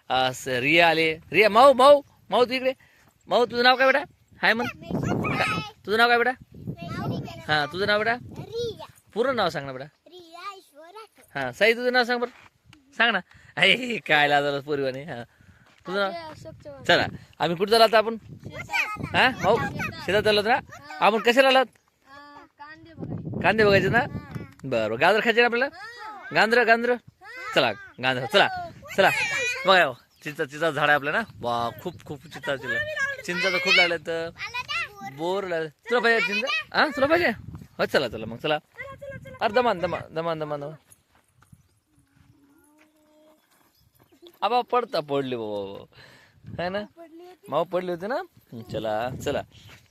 असं रिया आले. रिया माऊ माऊ माऊ तू इकडे. माऊ तुझं नाव काय बेटा? हाय म्हण. तुझं नाव काय बेटा? हा तुझं नाव बेटा? पूर्ण नाव सांग ना बेटा. हा साई तुझं नाव सांग बरं. सांग ना. अरे काय लाजलं पोरीवाने. हा तुझं नाव. चला आम्ही कुठं झालो आता आपण? हा भाऊ शेतात चाललो ना आपण. कशाला आलात? कांदे बघायचे ना. बरं गाजर खायचे ना आपल्याला. गांजर गांजर. चला गांजर चला चला. बघा चिंचा झाड आहे आपल्या ना. वा खूप खूप चिंचा तर खूप लागल्या तर बोर लागले. तुला पाहिजे चिंचा? हा तुला पाहिजे? हो चला चला मग चला. अरे दमान दमान दमान दमान दमान. आबा पडली बाबा है ना. माऊ पडली होती ना. चला चला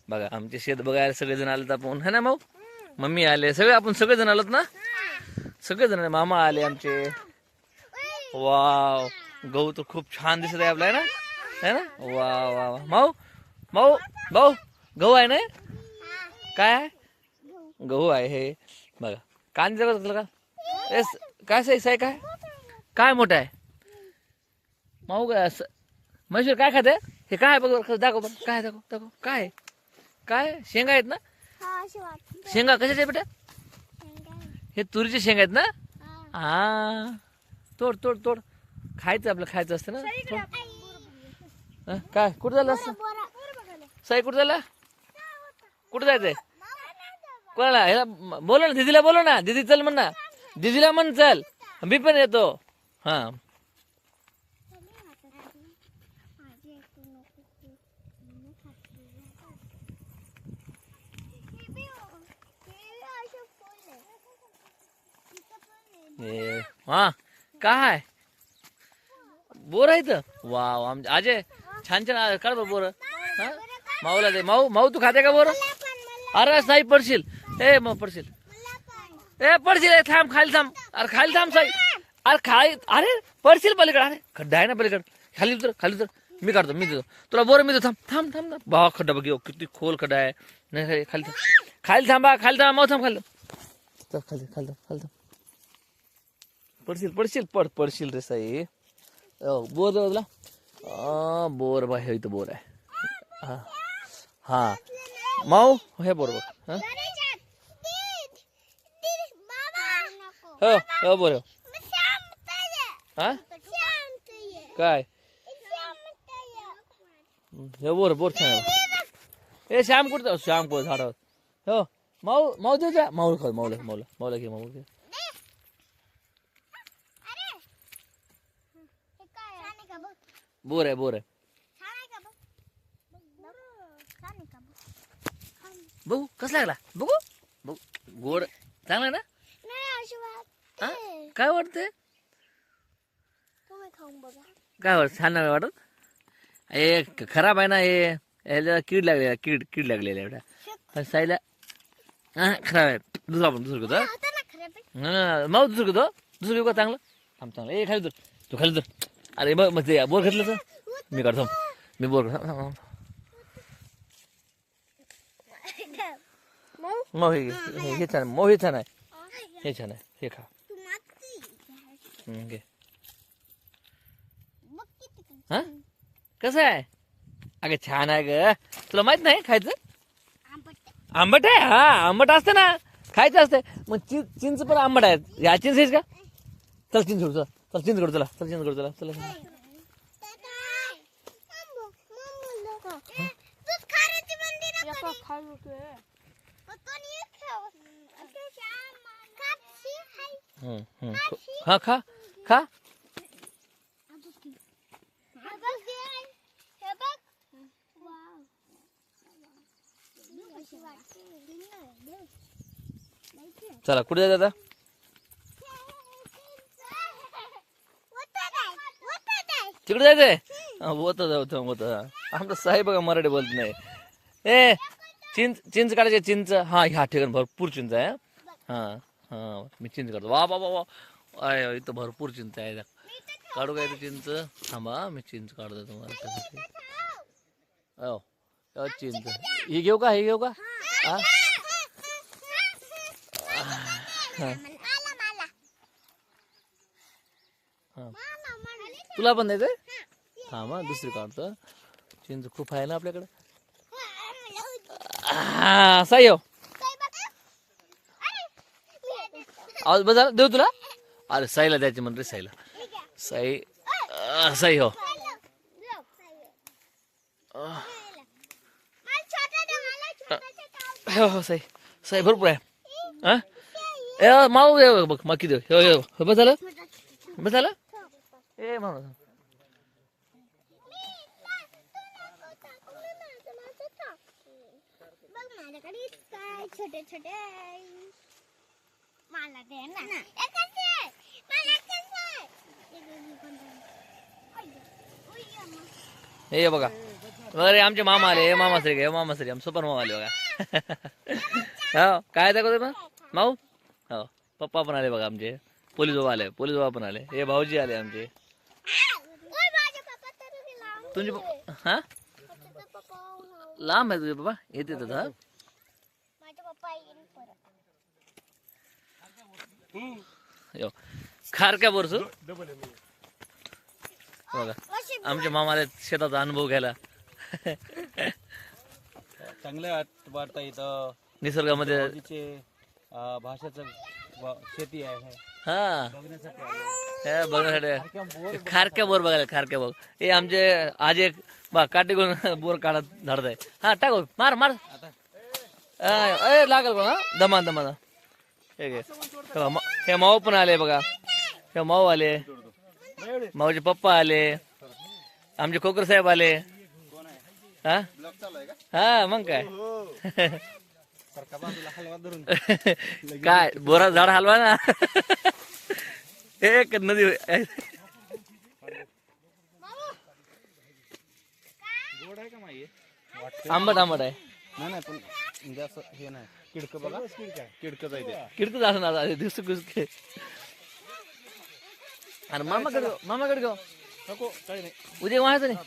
बघा आमचे शेत बघायला सगळेजण आलेत आपण है ना. माऊ मम्मी आले सगळे आपण सगळेजण आलोत ना. सगळेजण मामा आले आमचे. वाव गहू तर खूप छान दिसत आहे आपला है ना. है ना वा वा वा. माऊ माऊ भाऊ गहू आहे ना. काय आहे? गहू आहे हे बघा. कांदे का एस काय साई काय काय मोठं आहे? माऊ काय असं म्हैसूर काय खाते? हे काय बघ दाखव बरं. काय दाखव दाखव काय काय शेंगा आहेत ना. शेंगा कशाच्या बेटा? हे तुरीचे शेंगा आहेत ना. हा तोड तोड तोड. खायचं आपलं खायचं असतं ना. काय कुठं झालं असं? साई कुठं झालं? कुठं जायचंय? कोणाला? ह्याला बोला ना. दीदीला बोलो ना. दीदी चल म्हण ना. दीदीला म्हण चल मी पण येतो. हा हा काय बोर आहे इथं. वाव आमच्या अजय छान छान काढ बोर. हा माऊला दे. माऊ माऊ तू खाते का बोर? अरे साई पडशील. ए मग पडशील. ए पडशील. थांब खाली थांब. अरे खाली थांब साई. अरे खाली अरे पडशील पलीकडे. अरे खड्डा आहे ना पलीकडे. खाली उतर खाली उतर. मी काढतो मी देतो तुला बोर. मी देतो. थांब थांब थांब. बा खड्डा बघ किती खोल खड्डा आहे. नाही खाली थांब खाली थांबा खाली थांब. माऊ थांब खाली थांब. खाली खाली थांब खाली थांब. पडशील पडशील पडशील रे साई. बोर जाऊ तुला. बोर बा हे इथं बोर आहे. हा हा माऊ हे बोर बघ. हो हो बोर हा काय हे बोर बोर छान आहे. ए श्याम कुठं? श्याम कुठं झाडावर. हो माऊ माऊ द्यायचा. माऊला खाऊ माऊला माऊला माऊला घे माऊ घे. बोर आहे बोर आहे. बघू कसं लागला बघू बघू. गोड चांगला ना. हा काय वाटतंय? काय वाटत? छान नाही वाटत. हे खराब आहे ना. हे याला कीड लागलेला कीड लागलेला एवढा साईला. हा खराब आहे. दुसरा पण दुसरं घेतो. माऊ दुसरं घेतो. दुसरं घेऊ का चांगलं? थांब चांगलं. ए खाली तू खाली तर. अरे मग ते बोर घेतलं तर मी काढतो. मी बोर मग हे छान मग हे छान आहे. हे छान आहे. हे खा घे. हा कसं आहे? अगं छान आहे ग. तुला माहित नाही खायचं? आंबट आहे. हा आंबट असतं ना. खायचं असतं. मग चिंच पण आंबट आहे. या चिंच आहेस का? चल चिंच करू. चल चिंच करू. चला चल चिंच करू. चला चला खा खा खा. चला कुठे जायचं आता? तिकडे जायचंय. होत होत आमचं साहेब बघा मराठी बोलत नाही. ए चिंच काढायचे. चिंच हा ह्या ठिकाणी भरपूर चिंच आहे. हा हा मी चिंच काढतो. वा बाबा वा अय इथं भरपूर चिंच आहे. काढू काय चिंच? थांबा मी चिंच काढतो तुम्हाला. हो चिंच ही घेऊ का? हे घेऊ का? हा तुला पण द्यायचंय? हा मग दुसरी काढतो. चिंच खूप आहे ना आपल्याकडे. हा साई हो आवाज बजा देऊ तुला. अरे साईला द्यायची म्हण रे. साईला साई साई हो हो साई साई भरपूर आहे. हा ए माऊ ये बघ मग किती हो बस झालं बस झालं. ए माऊ छोटे छोटे मला दे ना. हे बघा अरे आमचे मामा आले. मामा श्री गे मामा श्री आम सुपर मामा आले बघा. हो काय दाखवतो मग माऊ. हो पप्पा पण आले बघा आमचे. पोलीस बाबा आले. पोलीस बाबा पण आले. हे भाऊजी आले आमचे. तुझे हा लांब आहे तुझे पप्पा येते हा. यो खारक्या बोरस बघा आमच्या मामाला शेताचा अनुभव घ्यायला. चांगलं वाटतं इथं. निसर्गामध्ये भाषाचं शेती आहे हा बघण्यासाठी हे बघण्यासाठी खारक्या बोर बघायला. खारक्या बोर हे आमचे आज एक बा काटे करून बोर काढत झाडत आहे. हा टाकू मार मार लागल बघा दमा दमा. हे माऊ पण आले बघा. हे माऊ आले. माऊचे पप्पा आले. आमचे खोकर साहेब आले. हा हा मग काय काय बोरा झाड हलवा ना. एक नदी आंबट आंबट आहे. नाही पण म्हणजे असं हे नाही. किडकं बघा किडकं जायचं. किडकं असं ना दिवस कुसके. अरे मामाकडे घेऊ नको काही नाही. उद्या व्हायचं नाही.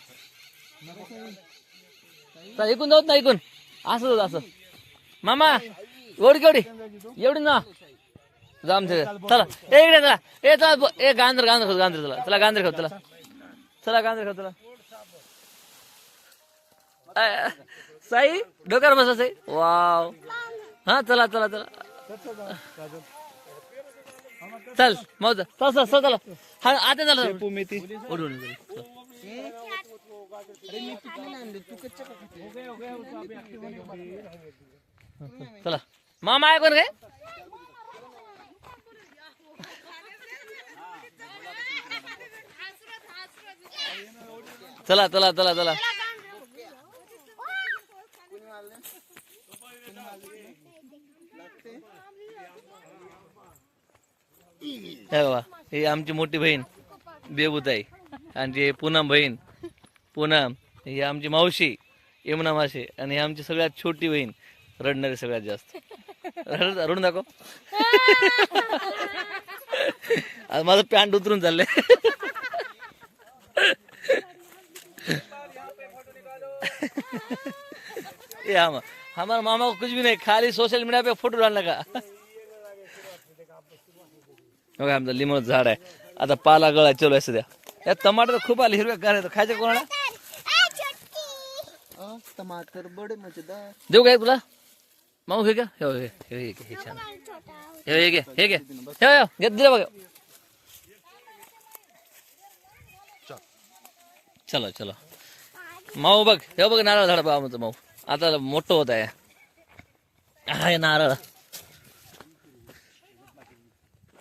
ऐकून जाऊत ना ऐकून असं होत असं. मामा एवढी केवढी एवढी ना जामचे चला ए इकडे चला. ए चला ए गांधर गांधर खाऊ गांधर चला चला गांधर खाऊ चला चला गांधर खाऊ चला. साई डोक्यावर बसा साई. वाव हा चला चला चला चल मग चल चल चला. हा आता झालं मेथी चला मामा आहे कोण काय. चला चला चला चला. हे बाबा ही आमची मोठी बहीण बेबूताई आणि जी पूनम बहीण पूनम ही आमची मावशी यमुना मावशी आणि आमची सगळ्यात छोटी बहीण रडणारी सगळ्यात जास्त. रडून दाखव. आज माझं पॅन्ट उतरून चाललंय. ये हमारा मामा को कुछ भी नहीं खाली सोशल मीडिया पे फोटो डालने का. बघा आमचं लिंबाचं झाड आहे. आता पाला गळा चालू आहे सध्या. या टमाटर खूप आले हिरव्या गार खायचे कोणाला. टमाटर बडे मजेदार. देऊ काय तुला माऊ हे का हे छान हे घे हे घे हे दिलं बघा. चला चला माऊ बघ हे बघ नारळ झाड बघा आमचं माऊ आता मोठं होत आहे. हा नारळ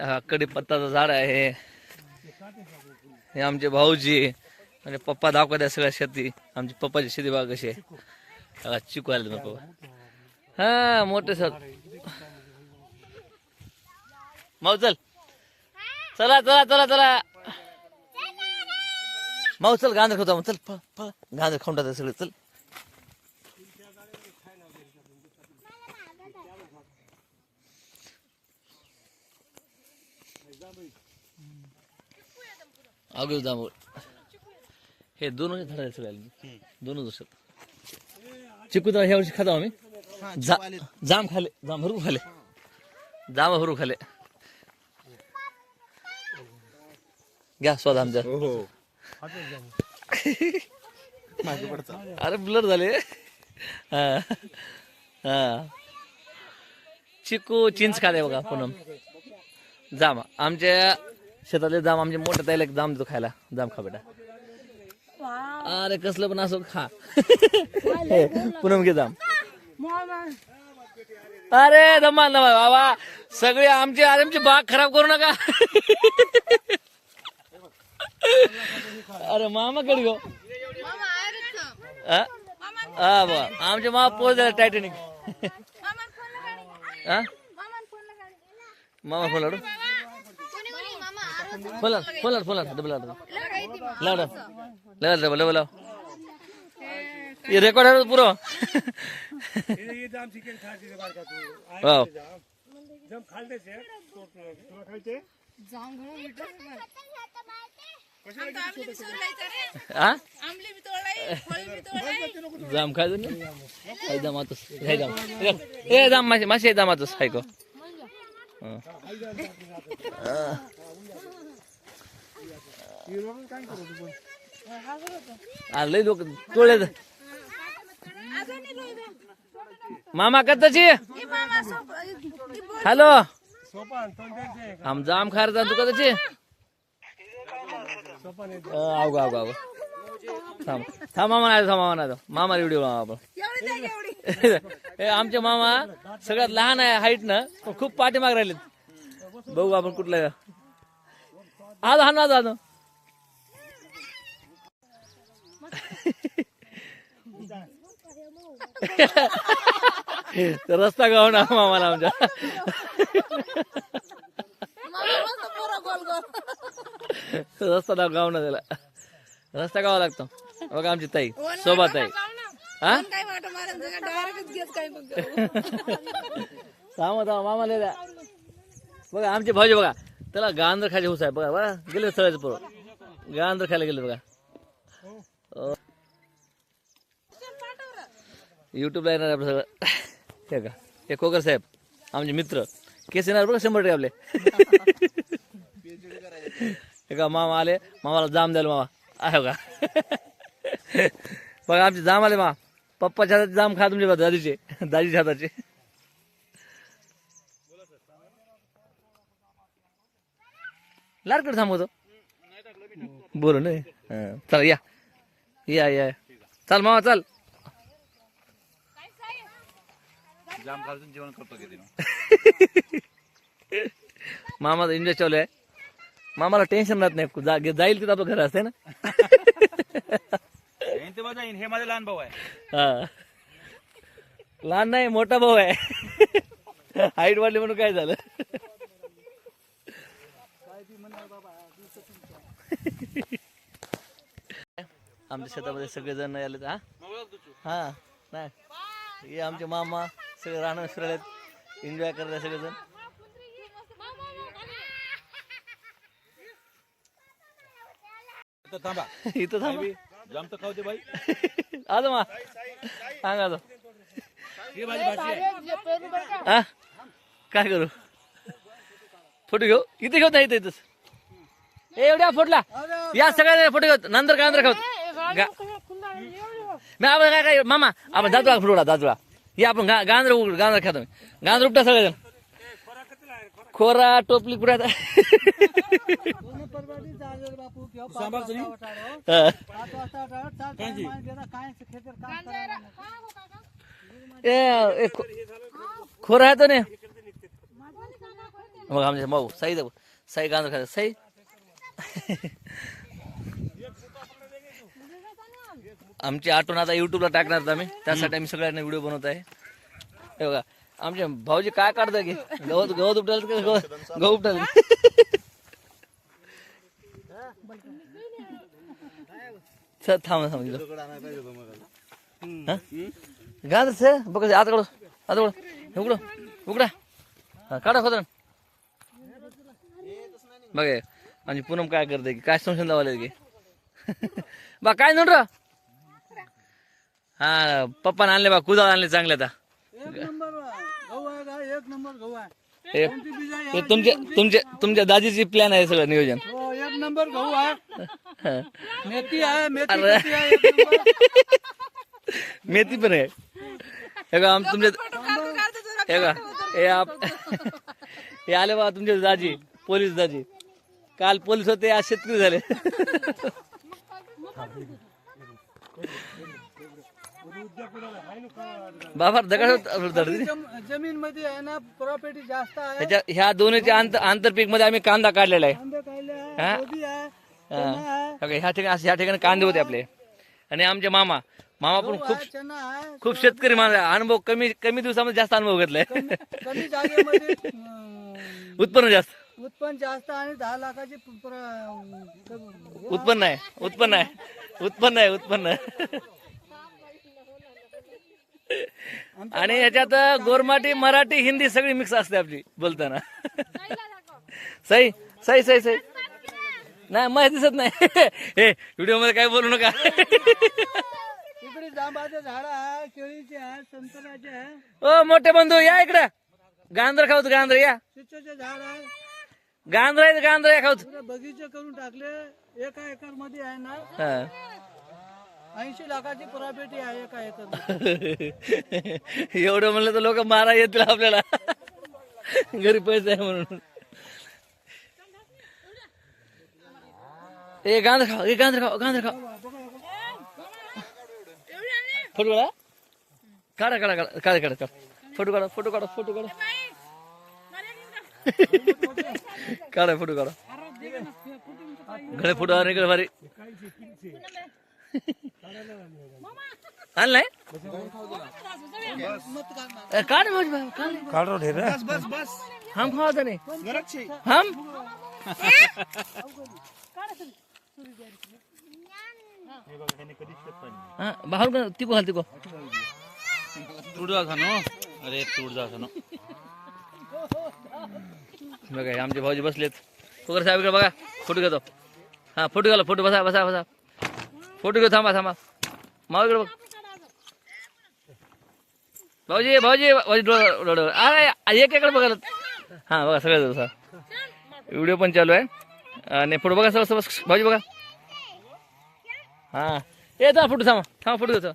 हा कडीपत्ताचं झाड आहे. हे आमचे भाऊजी आणि पप्पा दाखवत आहे सगळ्या शेती. आमची पप्पाची शेती बघा कशी आहे. चिकू आले पप्पा हा मोठे सर. माऊ चल चला चला चला चला माऊ चल गांधर खाऊ चल फळ फळ गांधर खाऊन टाकतात सगळे चल. आगळ जांभूळ हे दोनच झाड आहे सगळ्या दोनच वर्षात. चिकू तर ह्या वर्षी खातो आम्ही. जाम खाले जाम भरू खाले जाम भरू खाले. घ्या स्वाद आमच्या मागे पडचा. अरे ब्लर झाले. हा हा चिकू चिंच खाते बघा पूनम. जाम आमच्या शेतातले जाम आमच्या मोठ्या ताईला एक जाम देतो खायला. जाम खा बेटा. अरे कसलं पण असो खा. पूनम घे जाम. अरे दमान बाबा सगळे आमची बाग खराब करू नका. अरे मामाकडे गो. हा बा आमच्या मामा पोच झाला टायटॅनिक. हा मामा फोन लाडू फोन लाड डबल लाड लाड डबल लाव. ये रेकॉर्ड आहे पुरो. वाव हा जाम खायचं ना जाम आतोस जाम ए जाम मासे जाम आतोस हाय को. लय लोक तोळे मामा कताची. हॅलो आम जाम खार जा तू कताची. आव गा आव थांब थांब मामा नाही मामा नाही मामा व्हिडिओ आपण. हे आमचे मामा सगळ्यात लहान आहे हाईट न खूप पाठीमाग राहिले. बघू आपण कुठलं आज हा ना आज रस्ता गाव ना मामाला आमच्या. रस्ता गाव ना त्याला रस्ता गावा लागतो. बघा आमची ताई सोबत आहे. हा मामा लिहिला बघा आमचे भाऊजी बघा त्याला गांधर खायचे हुस आहे. बघा बघा गेले सगळ्याच पोरं गांधर खायला गेले बघा. युट्यूबला येणार आपलं सगळं. हे का हे कोकर साहेब आमचे मित्र केस येणार बघा 100% आपले. हे का मामा आले मामाला जाम द्यायला मामा आहे का. बघा आमचे जाम आले मा पप्पाच्या हातात जाम खा तुमच्या दाजीच्या हाताचे. लाडकड थांबवतो बोलू नाही. चला या या या चाल मामा चाल. जाम खालून जेवण करतो किती. मामा एन्जॉय चालू आहे. मामाला टेन्शन राहत नाही जाईल तिथं आपलं घर असते ना. हे माझा लहान भाऊ आहे. हा लहान नाही मोठा भाऊ आहे. हाईट वाढली म्हणून काय झालं. आमच्या शेतामध्ये सगळेजण आले. हा हा नाही हे आमचे मामा सगळे राहणं फिरायला एन्जॉय करतात सगळेजण. थांबा इथं थांब जाम तर खाऊ दे बाई. आज मा सांगा तो ही माझी भाजी आहे. हा काय करू फोटो घेऊ इथे घेऊ नाही इथेच एवढ्या फोटोला या सगळ्या फोटो घेऊ नंतर काय खाऊ. काय काय मामा आपण दादुळा फुटवला दादुळा हे आपण गांधर खातो. गांधर उपटा सगळेजण खोरा टोपली कुठे खोरा आहे तो ने मग आमच्या भाऊ साई साई गांधर खात साई. आमची आठवण आता युट्यूबला टाकणार आम्ही त्यासाठी आम्ही सगळ्यांना व्हिडिओ बनवत आहे. हे बघा आमचे भाऊजी काय काढतात की गवत उपटाल गहू उपटाल. थांब थांब गांधर सर बघ आता काढू आता उघड उघडा काढा खोदन. बघ आणि पूनम काय करते की काय संशोधन लावले की बा काय नोट. हा पप्पाने आणले बा कुदाळ आणले चांगले. आता तुमच्या दाजीची प्लॅन आहे सगळं नियोजन. नंबर गहू आहे, हा. मेथी आहे, मेथी अरे. किती आहे, एक नंबर. मेथी पण आहे. हे का आम तुमचे हे का हे आले बा तुमचे दाजी, पोलीस दाजी. काल पोलीस होते, आज शेतकरी झाले. बाबा दगड जमीन मध्ये आहे ना प्रॉपर्टी जास्त आहे. ह्याच्या ह्या दोन्हीच्या आंतरपीक मध्ये आम्ही कांदा काढलेला आहे. कांदे काढले आहे, हा? कोबी आहे, हा. चणा आहे, बघा, ह्या ठिकाणी ह्या ठिकाणी कांदे होते आपले. आणि आमचे मामा पण खूप आहे, चणा आहे. खूप शेतकरी माणूस आहे. अनुभव कमी कमी दिवसामध्ये जास्त अनुभव घेतलाय. कमी जागेमध्ये उत्पन्न जास्त. उत्पन्न जास्त आणि 10 लाखाची उत्पन्न आहे. आणि याच्यात गोरमाटी, मराठी, हिंदी सगळी मिक्स असते आपली बोलताना. सही सही सही सही. नाही माहिती दिसत नाही. हे व्हिडिओ मध्ये काय बोलू नका. इकडे जांबाचे झाड आहे, केळीचे आहे, संत्र्याचे आहे, ओ मोठे बंधू या इकडे. गांजर खाऊत गांजर या. चिंचेचे झाड आहे. गांजर या खाऊत. पुरे बगीचे करून टाकले. एका एकर मध्ये आहे ना हा. 80 लाखाची प्रॉपर्टी आहे एका एकर. एवढं म्हणलं तर लोक मारा येतील आपल्याला. घरी पैसे आहे म्हणून. ए गांजर खाऊ, गांजर खाऊ. फोटो काढा काढा. फोटो काढा. काढा फोटो काढा. घडे फोटो आणि भारी आणलाय. काढ हम खावा नाही हम बाहेर तिको घाल तिको. तुडजा खानो. अरे तुडजा खानो. बघा आमचे भाऊजी बसलेत. फुकर साहेब इकडे बघा. फोटो घेतो. हा फोटो घाला. फोटो बसा. फोटो घेऊ. थांबा माव इकडे बघ. भाऊजी डोळा. अरे एक इकडे बघा. हा बघा सगळं बसा. व्हिडिओ पण चालू आहे. आणि फोटो बघा बस भाऊजी बघा. हा ये जा फोटो. थांबा फोटो घेतो.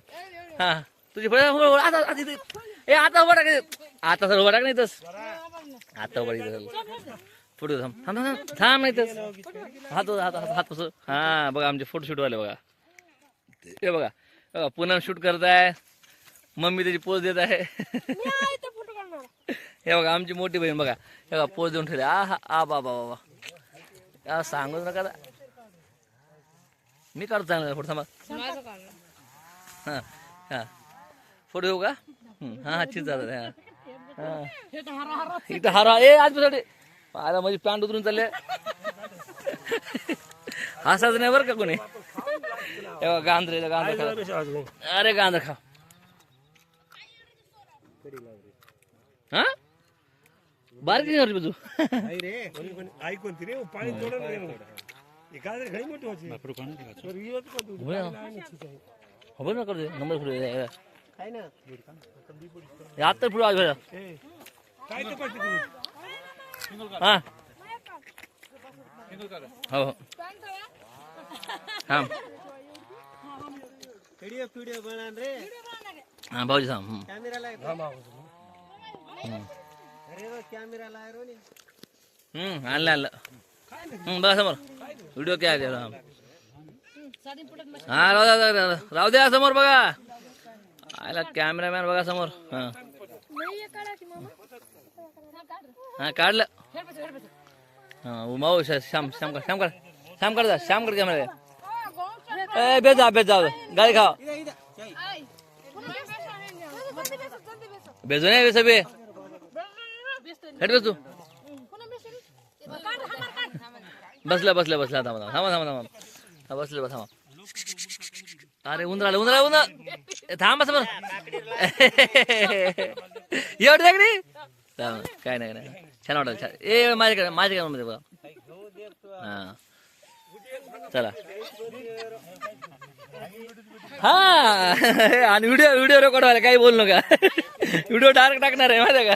हा तुझी आता उभा टाक. आता सर उभा टाक नाही तस. आता उभा फोटो थांब नाही तस. हात पस. हा बघा आमचे फोटोशूट वाले बघा. हे बघा पूनम शूट करताय. मम्मी त्याची पोज देत आहे. हे बघा आमची मोठी बहीण बघा. हे बघा पोज देऊन ठेवले. आ बाबा सांगूच नका. मी काढतो चांगला फोटो. थांबा. हा फोटो येऊ का. हा चित जातात. इथं हारा ए आज आता माझी पॅन्ट उतरून चालले. हसाच नाही बरं का कोणी. गांधर खा. अरे गांधर खा. हा बारीक नाही बाजू. ना करते नंबर पुढे आता पुढे आज हा हो हा हा भाऊजी थांब. आणलं बघा समोर व्हिडिओ काय हा राहू द्या समोर बघा. आला कॅमेरामॅन बघा समोर. हा काढलं. हा माऊ श्याम कर कॅमेरा. बेच जाऊ गाडी खावा. बेजो नाही सबे हेट बेस तू. बसला थांबा बसले थांबा. अरे उंदरा थांबा समोर. एवढं काय नाही छान वाटत. ए माझ्याकडे मध्ये बघा. हा चला. हा आणि व्हिडिओ रेकॉर्ड व्हायला काही बोलू नका. व्हिडिओ डायरेक्ट टाकणार आहे माहिती का.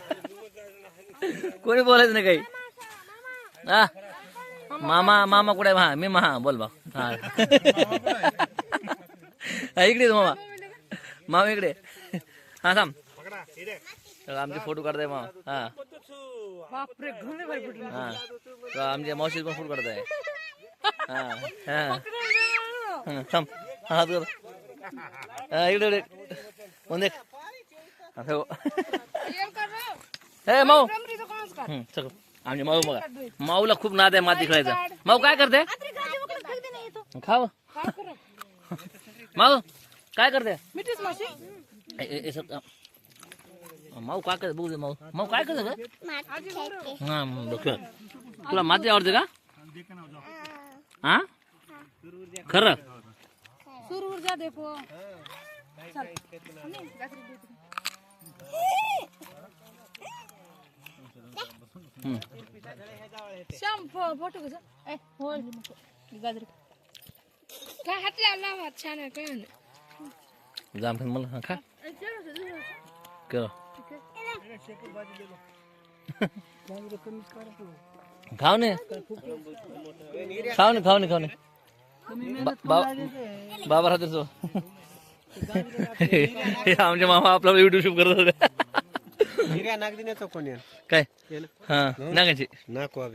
कोणी बोलायचं नाही काही. हा मामा कुठे आहे? हा मी बोल बा हा इकडे मामा मामा इकडे हा थांब आमचे फोटो काढताय मामा हा हा आमच्या मावशी पण फोटो काढताय हा हा थांब हा इकडे इकडे कोण देख हे माऊ चल आमचे माऊ बघा माऊला खूप नाद आहे माती खेळायचा माऊ काय करते खाव माऊ काय करते माऊ काय करते बघू दे माऊ काय करते हा तुला माती आवडते का हा खरं काय हात लावला हात छान आहे काय जाम मला हा खा कर खाऊ ने बाबा राहते तो आमचे मामा आपला युट्यूब शूट करत होते नाक दिण्याचं कोणी काय हा नागाची नको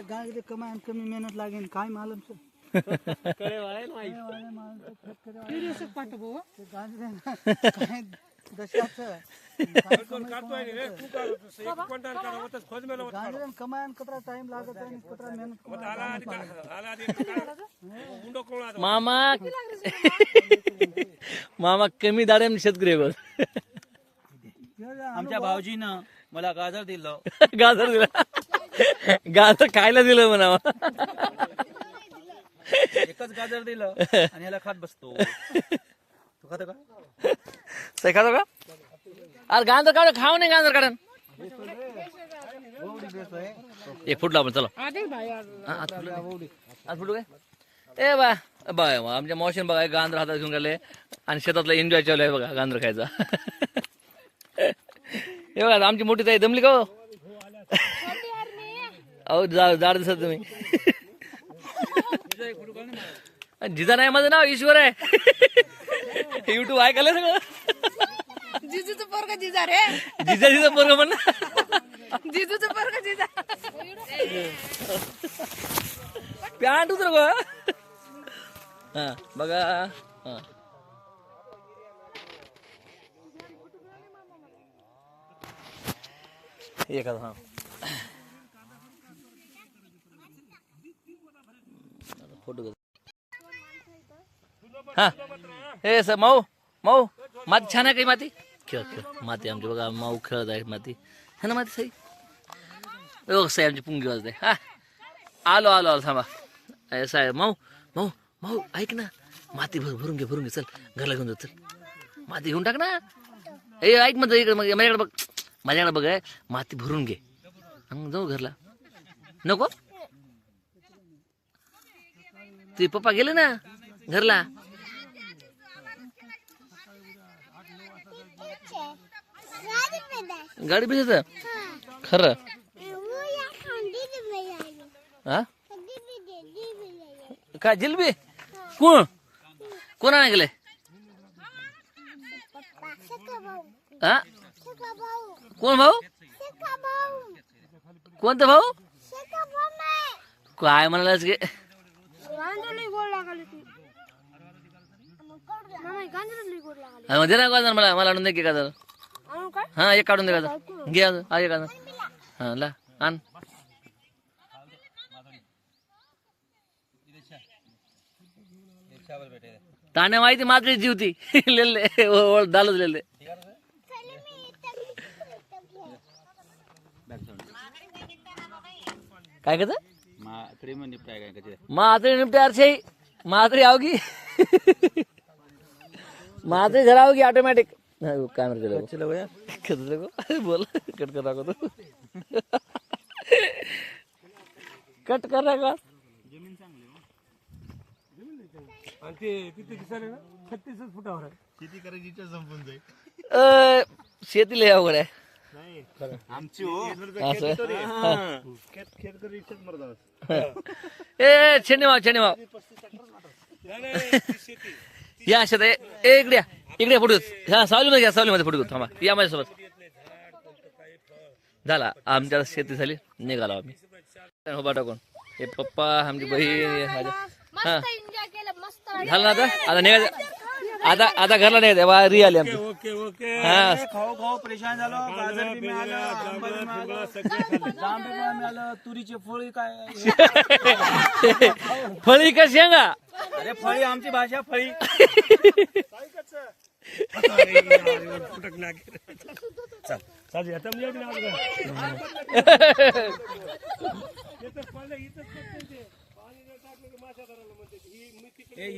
गांजरे कमी मेहनत लागेल काय मालूम सर कमायन कतरा टाइम लागत आहे कतरा मेहनत मामा कमी दाडे शेतकरी बघ आमच्या भाऊजीनं मला गाजर दिलं गाजर दिला गाजर खायला दिलं म्हणा एकच गाजर दिलं आणि याला खात बसतो तू खातो का खातो का अरे गांजर काढ खाऊ नाही गांजर काढ एक फुटला आपण चला आज फुटू काय ए बा बाय आमच्या मावशीने बघा गांजर हातात घेऊन गेले आणि शेतातला एन्जॉय चालू आहे बघा गांजर खायचा हे बघा आमची मोठी ताई दमली का हो अहो जाड दिसत तुम्ही जिजा नाही माझं नाव ईश्वर आहे युट्यूब ऐकायला सगळं जिजूचं पोरग जिजा रे जिजा पोरग म्हण जिजूचं पोरग जिजा पॅन्ट उतर गो हा बघा हा एखादा हा फोटो हा हे सर माऊ माती छान आहे काही माती खेळ माती आमची बघा माऊ खेळत आहे माती है ना माती सही सही आमची पुंगी वाजते हा आलो थांबा असं आहे माऊ ऐक ना माती भरून घे चल घरला घेऊन जाऊ चल माती घेऊन टाक ना ए ऐक मग इकडे मग माझ्याकडे बघ माती भरून घे मग जाऊ घरला नको तुझे पप्पा गेले ना घरला गाडी भिजत खरं हा काय जिलबी कोण गेले हा कोण भाऊ कोणतं भाऊ काय म्हणालास गे दे ना गाजर मला आणून दे की गाजर हा एक काढून दे गाजर घे एक गाजर हा ला आण ताने माहिती मात्र जीवती लेले दालच लेले काय करत मात्र निपटार से मात्र आओगी मात्र घर आओगी ऑटोमेटिक कैमरा बोल कट कर रहा तो कट कर रहा शेती लय अवघड आहे आमची हो असं खेळकरी इच्छाच मरदा ए छेनीमाव छेनीमाव या अशात ए इकडे या. इकडे फोटो हा सावलीमध्ये घ्या सावलीमध्ये फोटो थांबा या माझ्यासोबत झाला आमच्या शेती झाली निघालो आम्ही उभा टाकून हे पप्पा आमची बहीण हा एन्जॉय केलं मस्त झालं ना आता निघायचं आता घरला नाही बा री आली आमची हा खाऊ खाऊ परेशान झालो गाजर बी मिळालं आंबा बी मिळालं जांब बी मिळालं तुरीची फळी काय फळी का शेंगा अरे फळी आमची भाषा फळी